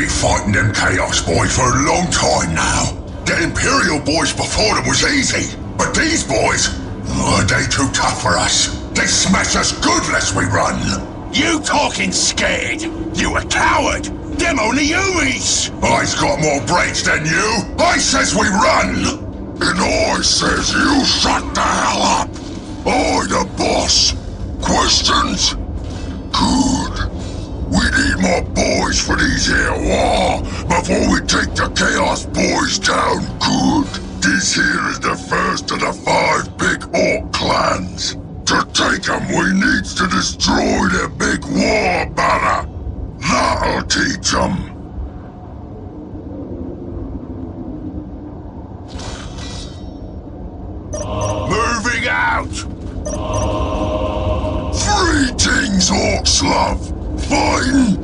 been fighting them Chaos boys for a long time now. The Imperial boys before them was easy, but these boys, they too tough for us. They smash us good lest we run. You talking scared? You a coward. Them only Umis. I's got more brains than you. I says we run. And I says you shut the hell up. I the boss. Questions? Good. We need more boys for these here war before we take the Chaos boys down good. This here is the first of the 5 big orc clans. To take them, we needs to destroy their big war banner. That'll teach them. Moving out! 3 things orcs love. Fighting,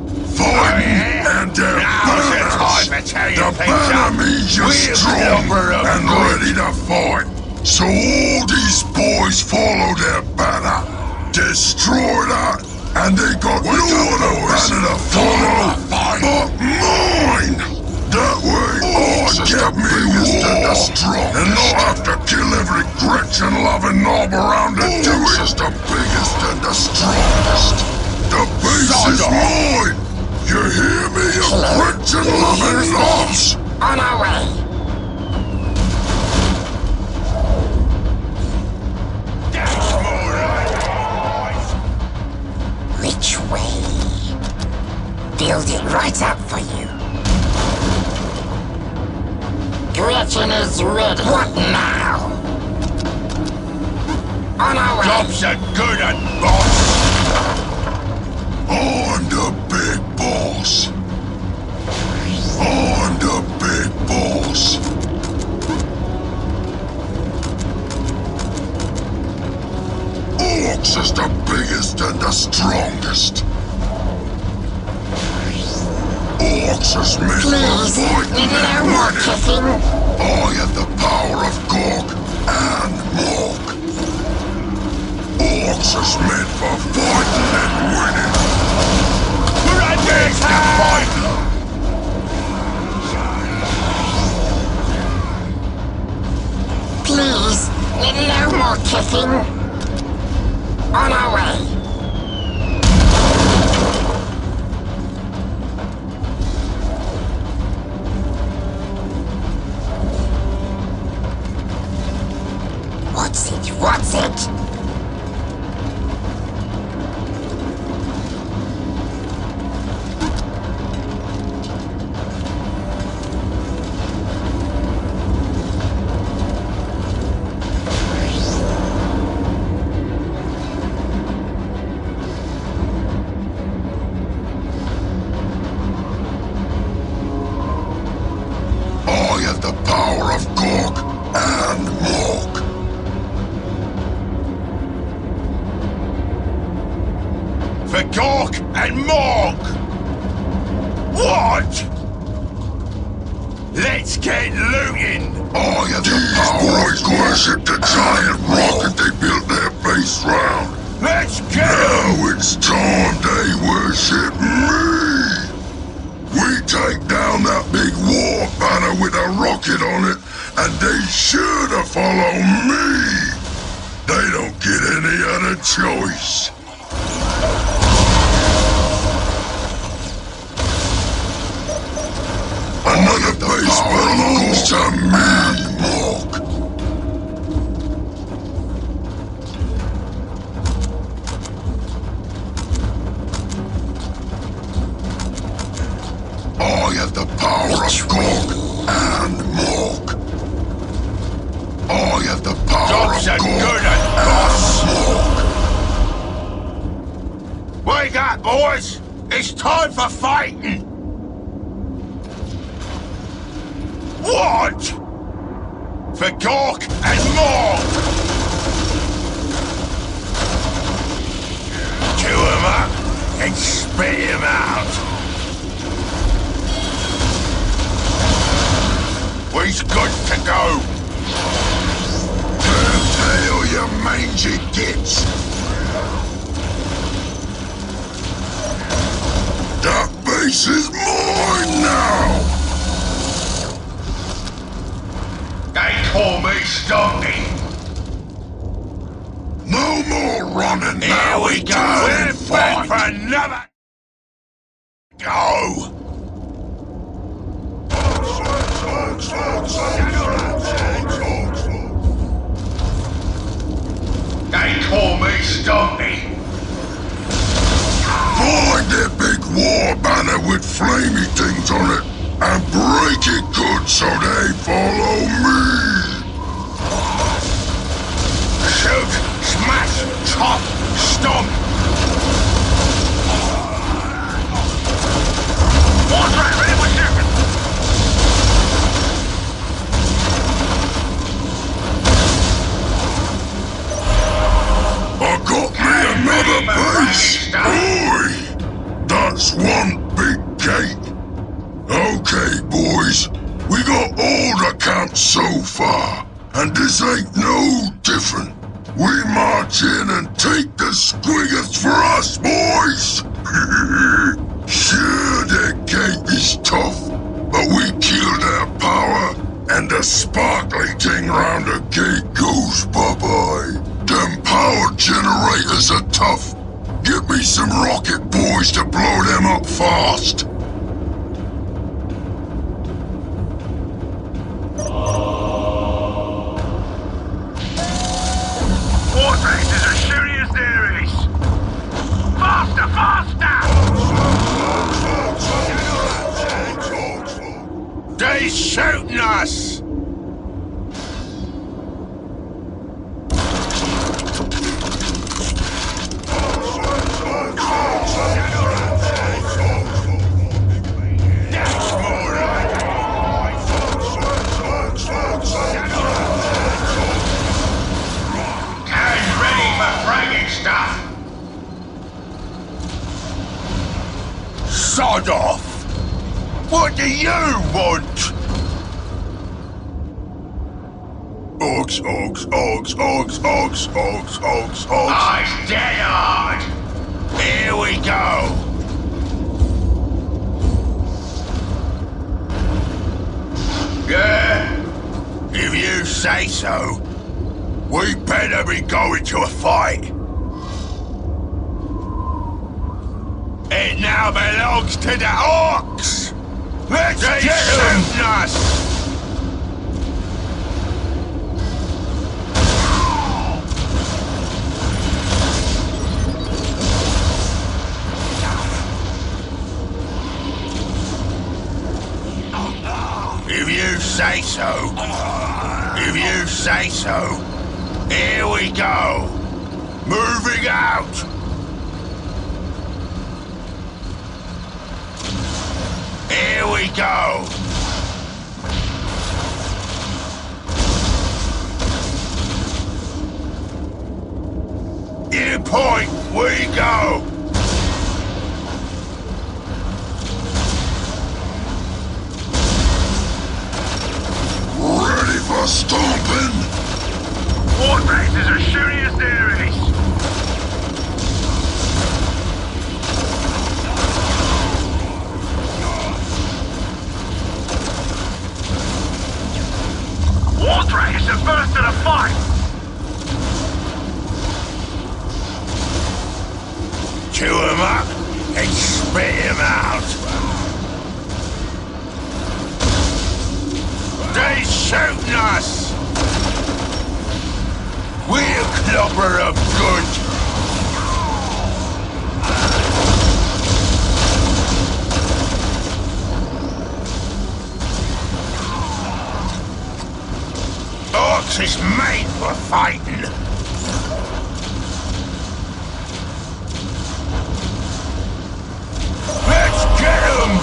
and their banners. The banner means you're strong and ready to fight. So all these boys follow their banner. Destroy that, and they got no other banner to follow but mine. That way, I get me war and not have to kill every Gretchen-loving knob around the doings. The biggest and the strongest. The base is mine. You hear me, you Gretchen-loving knobs? On our way. Which way? Build it right up for you. Gretchen is ready. What now? On our way. Job's a good un, boss. I'm the big boss. I'm the big boss. Orcs is the biggest and the strongest. Orcs is meant for fighting and winning. I have the power of Gork and Mork. Orcs is meant for fighting and winning. We're under attack! Please, no more kicking. On our way. What's it? What's it? For Gork and Morg! What? Let's get looting! I have the power of worship the giant rocket they built their base round. Let's go! Now it's time they worship me! We take down that big war banner with a rocket on it, and they sure to follow me! They don't get any other choice. Another base belongs to me, Mork. I have the power of Gork and Mork. I have the power of Gork and Mork. Wake up, boys! It's time for fighting! What? For Gork and Morg! Chew him up and spit him out! We's good to go! Turn tail, you mangy gits! That base is mine now! call me Stumpy. No more running Here now. we go. We're back for another go. They call me Stumpy. Find their big war banner with flamey things on it and break it good so they follow me. Shoot, smash, chop, stomp. Warhammer, ready for shooting. I got me another base! Oi! That's one big gate. Okay, boys. We got all the camps so far, and this ain't no different. We march in and take the squiggers for us, boys! Sure, their gate is tough, but we kill their power, and the sparkly thing round the gate goes bye-bye. Them power generators are tough. Get me some rocket boys to blow them up fast. Wartrace is as shooty as there is. Faster, faster! They're shooting us! Sod off! What do you want? Ogs, ogs, ogs, ogs, ogs, ogs, ogs, ogs. Eyes dead hard! Here we go! Yeah? If you say so. We better be going to a fight. It now belongs to the orcs! Let's get them! Us! If you say so. If you say so. Here we go. Moving out. Here we go. In point, we go. Ready for stomping? Wartrace is as shooty as there is. Wartrace is the first to the fight. Chew him up and spit him out. They're shooting us. We'll clobber 'em good. Orcs is made for fighting. Let's get 'em!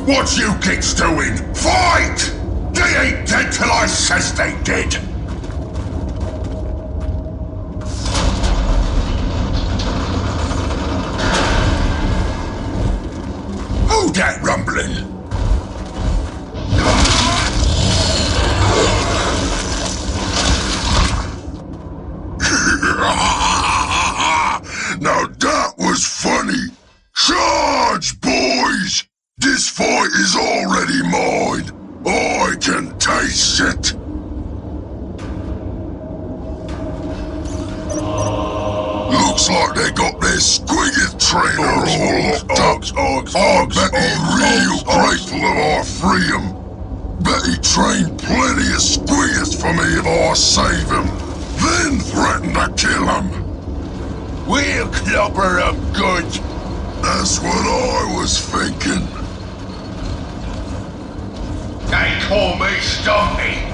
What you kids doing? Fight! They ain't dead till I says they did. Looks like they got their squigget trainer all locked up. I bet he's real grateful of our freedom. Bet he trained plenty of squiggets for me if I save him. Then threaten to kill him. We'll clobber him good. That's what I was thinking. They call me Stumpy.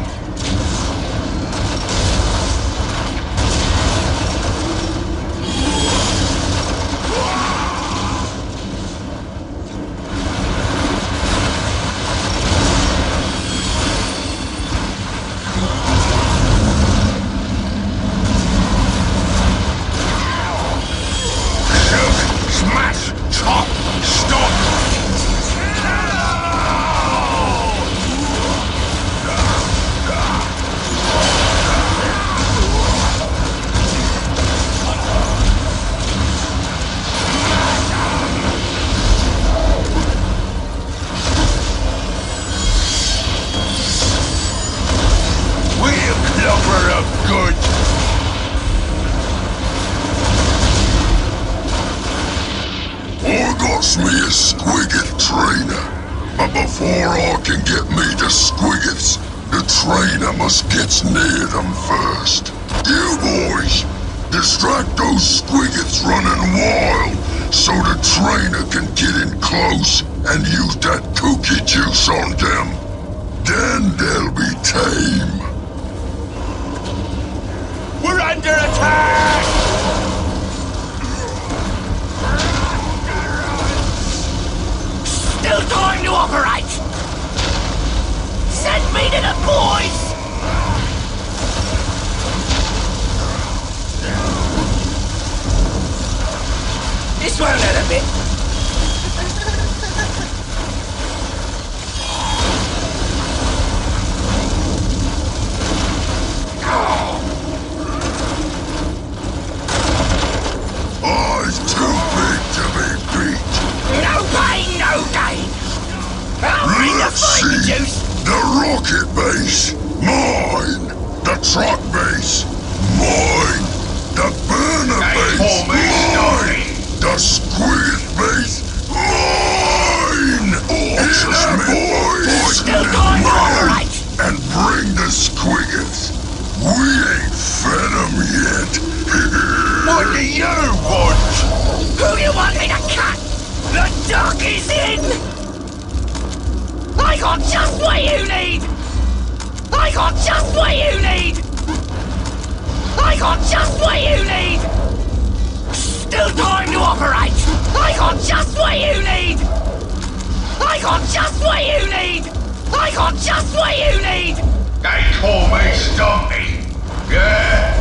Me a squigget trainer, but before I can get me the squiggets, the trainer must get near them first. You boys, distract those squiggets running wild so the trainer can get in close and use that cookie juice on them. Then they'll be tame. We're under attack! Still time to operate! Send me to the boys! This won't hurt a bit. Oh, he's too big to be beat. No pain, no gain! I'll bring the fighting juice! The rocket base, mine. The truck base, mine. The burner base, mine. The squid base, mine. Yeah, boys, Still going to operate! and bring the squiggets. We ain't fed them yet. What do you want? Who do you want me to cut? The duck is in! I got just what you need! I got just what you need! I got just what you need! Still time to operate! I got just what you need! I got just what you need! I got just what you need! They call me Stumpy. Yeah?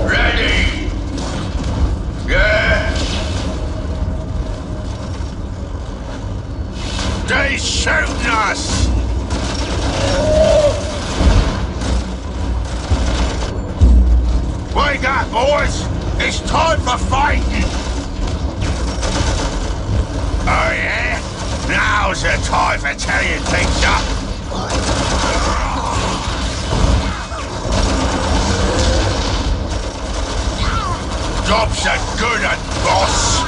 Ready? Yeah? They shooting us! Wake up, boys! It's time for fighting! Oh yeah? Now's the time for telling things up! Job's a good un, boss!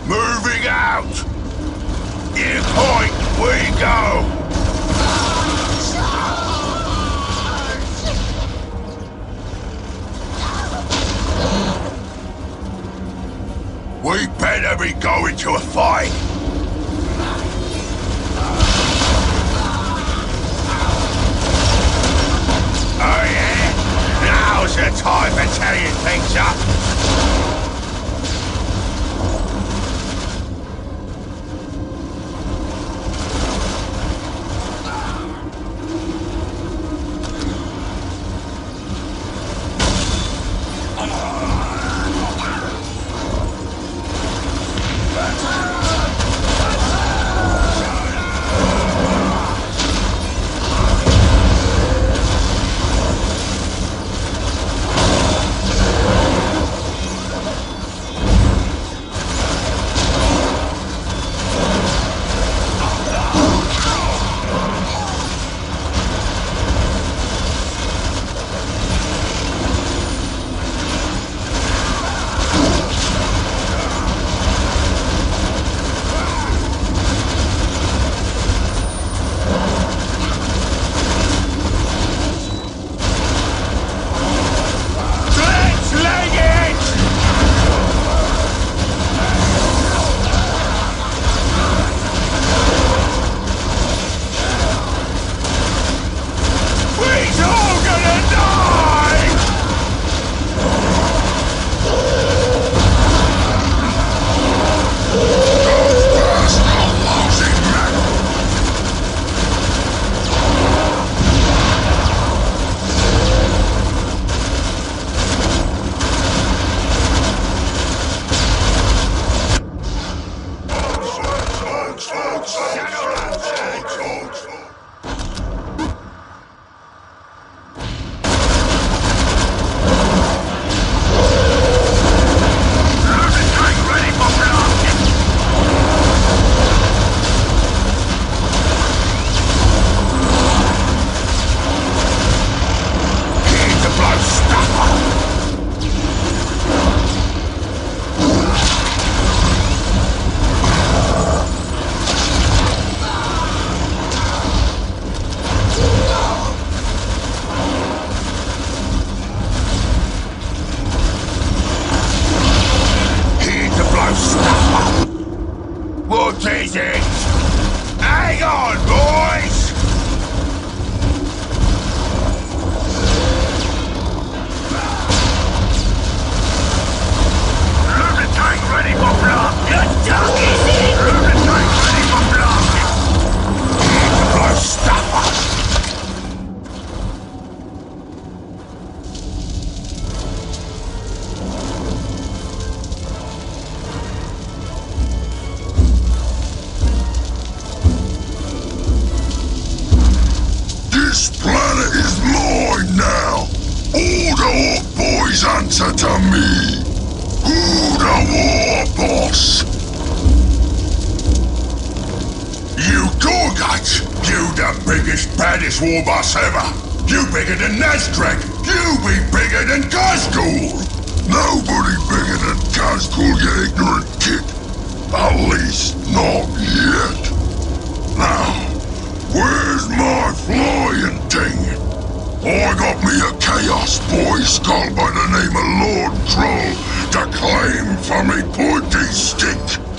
Moving out! In point, we go! We better be going to a fight! Oh yeah? Now's the time for tearing things up! answer to me. Who the war boss? You Gorgat! You the biggest, baddest war boss ever! You bigger than Nazdrag! You be bigger than Gazgul! Nobody bigger than Gazgul, you ignorant kid! At least not yet! Now, where's my flying thing? I got me a Chaos Boy skull by the name of Lord Troll to claim for me pointy stick!